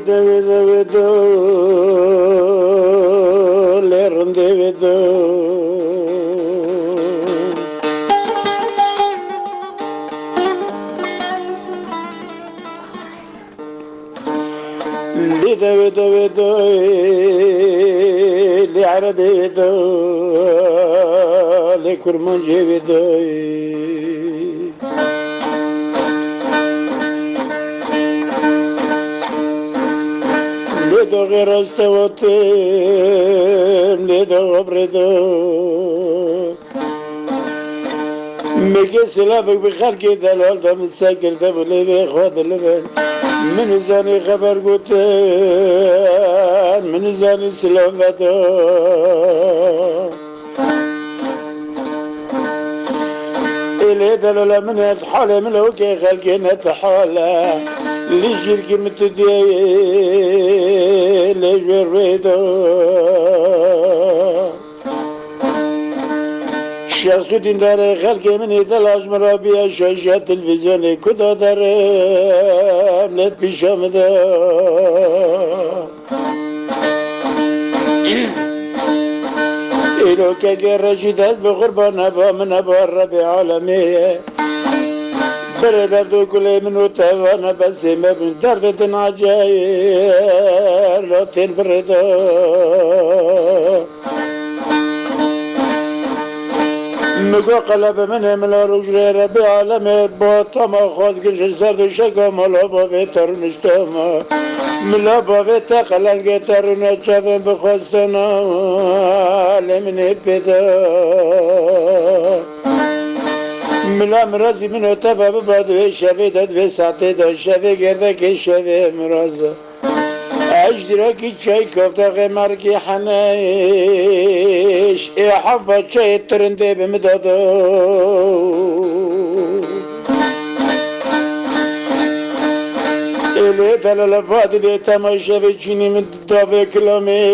vedo, vedo, vedo, le ronde vedo. Vedo, vedo, vedo, le arabe vedo, le kurmanje vedo. Le do gerastavotem, le do obredo. میگه سلافك بخلقي دلال ده مساكر ده بلي خود لبن من زاني خبر قوتن من زاني سلافته إلي دلال من الحالة من وكي خلقي نتحالة ليش يركي متدي ليش بريدو شخص داره خلق منی تلاش مرابیه شاشه تلویزیونی کدا داره امنیت پیش آمده اینو که گرشید هست به قربان نبا من نبا رب عالمیه بره درد و کلی منو توانه بسی مبین دردت ناجایر لاتین برده مگو قلب من ملا رجل ربی عالم با تما خواست گرش سرد شکا ملا باوی ترنشتما ملا باوی تقلل گه ترونه چوین بخواستنا علمنی پیدا ملا مرازی منو تفا ببادوی شوی دادوی ساعتی دا شوی گرده که شوی مرازه اجدراكي شاي كفتاغي ماركي حنايش حفا شاي ترندي بمدادو إلي تلالفات لي تماشى بجيني من دافي كلامي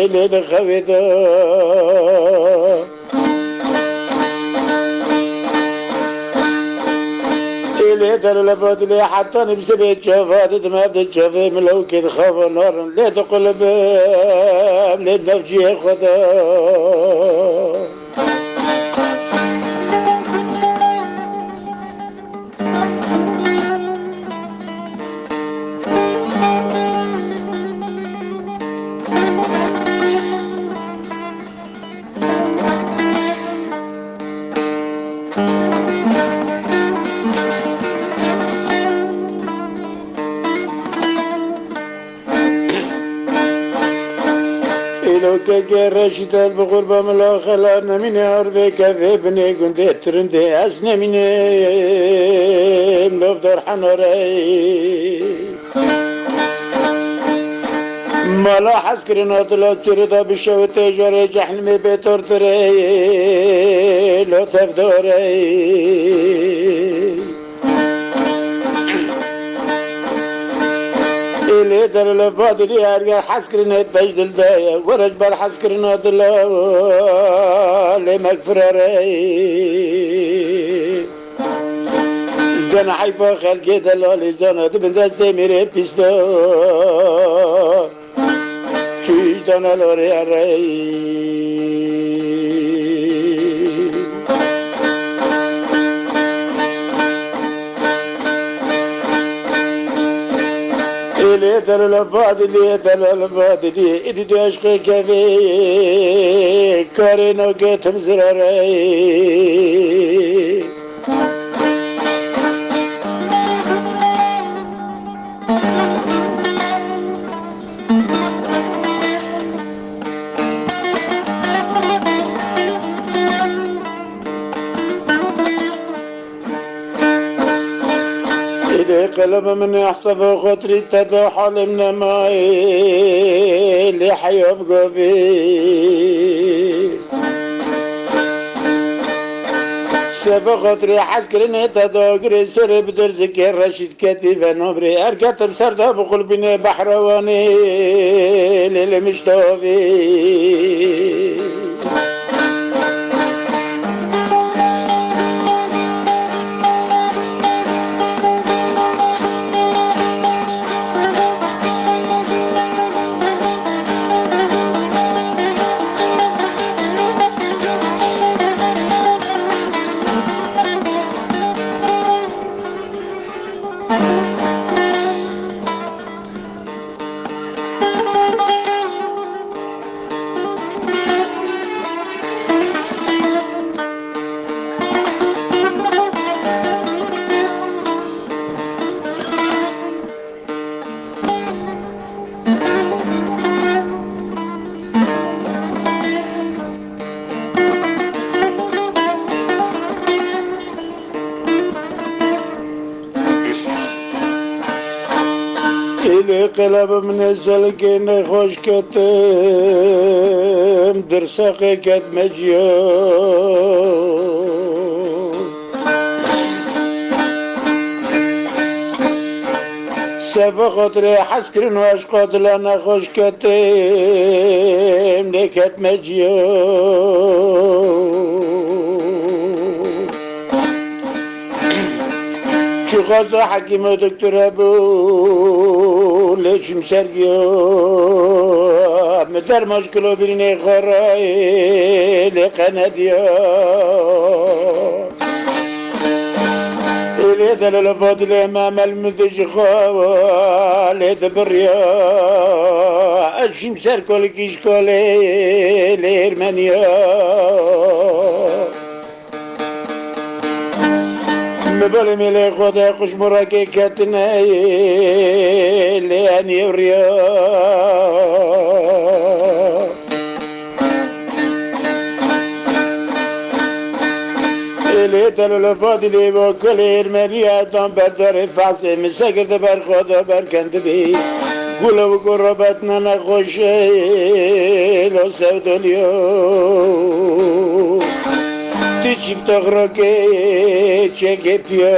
لي دخوي دا ليه تلفت لي حتى نفسي بيت شافات ما بتشافي ملو كده خاف نار ليه تقلب ليه نفسي خدا که رشید از بقربا ملا خلا نمینه عربه کفه بنه گنده ترنده از نمینه ملوف در حناره مالا حس کرنا دلا تردا بشو تجاره جحنمی بطور تره لطف داره إلي در الفاضل يرجع حسكرنا تجدل دايا ورج بر حسكرنا دلا لمغفرة جنا حيفا خلقي دلا لزانا دبن دستي ميري بيستا شويش دانا لوري عري إلي در الفاضلي إدي دي عشقي كفي كارينو كتم زراري قلب من يحسب خطري تدو حال من ماي اللي حيوب قبي سب خطري حسكرني تدو قري سري بدر ذكر رشيد كتيفة نبري أركتم سردا بقلبني بحرواني للي مشتوبي Li qelabimin selkine hoş kettim Dirsakı ketmeciyor Sefa kadri haskrin ve aşkadılana hoş kettim Ne ketmeciyor Şu gaza hakime döktür ebu Leçim sergiyor Müder maşkulu birine karayı Lekene diyor İle delele fadile memel müdeci khavale de birya Eşim serkolik işkale Ermeniya مبالم إلي خدا خوش مراكي كاتنا لأن يوريا إلي دلو الفاضلي وكل إرمانيا دام بردار فاسي مساكر دبر خدا بركند بي قولوا قربتنا نخوش لو سودوليو Ti çift ağrake çekepya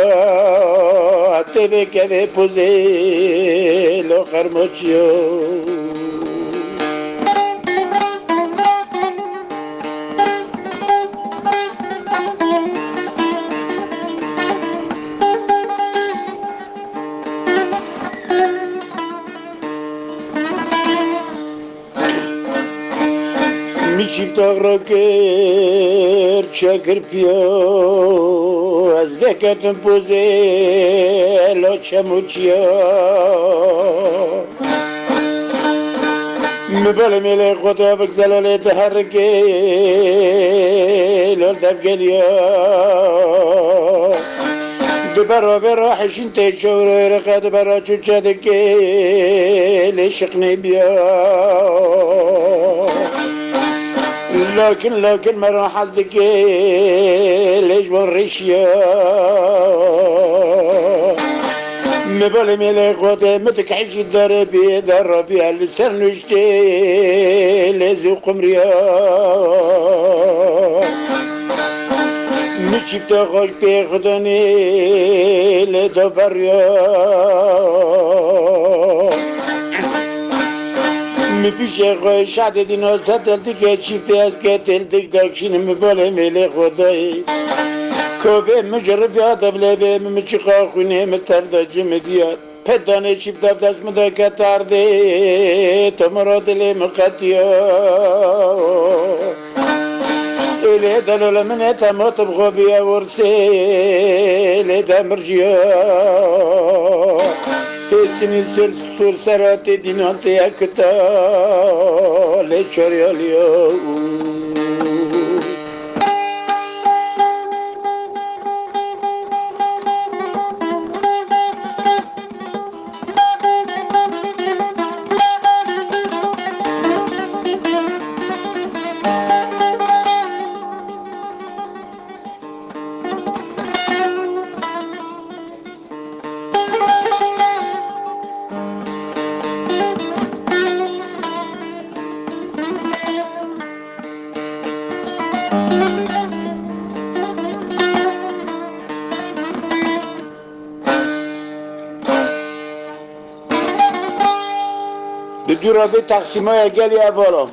Teve keve poze lo karmoçyo Mi çift ağrake çekirpiyo Az deketim poze lo çemuçyo Mübelim ile kutu fıkselele teherrike Lol dev geliyor Beraber حشين تشور رقد برا çuçadık leşikni biya لكن مرا حظك ليش وريشيا مبالي ملي قوتي متك عيش الدربي دربي اللسان نشتي لازو قمريا نشيب تخوش بيخدني لدفريا میپیشه خواه شد دینا ستلتی که چیفتی از که تلتک داکشین مباله میله خدایی کوبه مجرفی آدم لبه مچقا خونه مترده جمدیات پدانه چیفت دست مدا کترده تمرا دل مقتیا ایله دلال من اتماتب خوبی ورسه ایله دمرجیا Sesini sür serati dinante yakta le çoryalıyo Dura bir Taksim'e gel ya oğlum.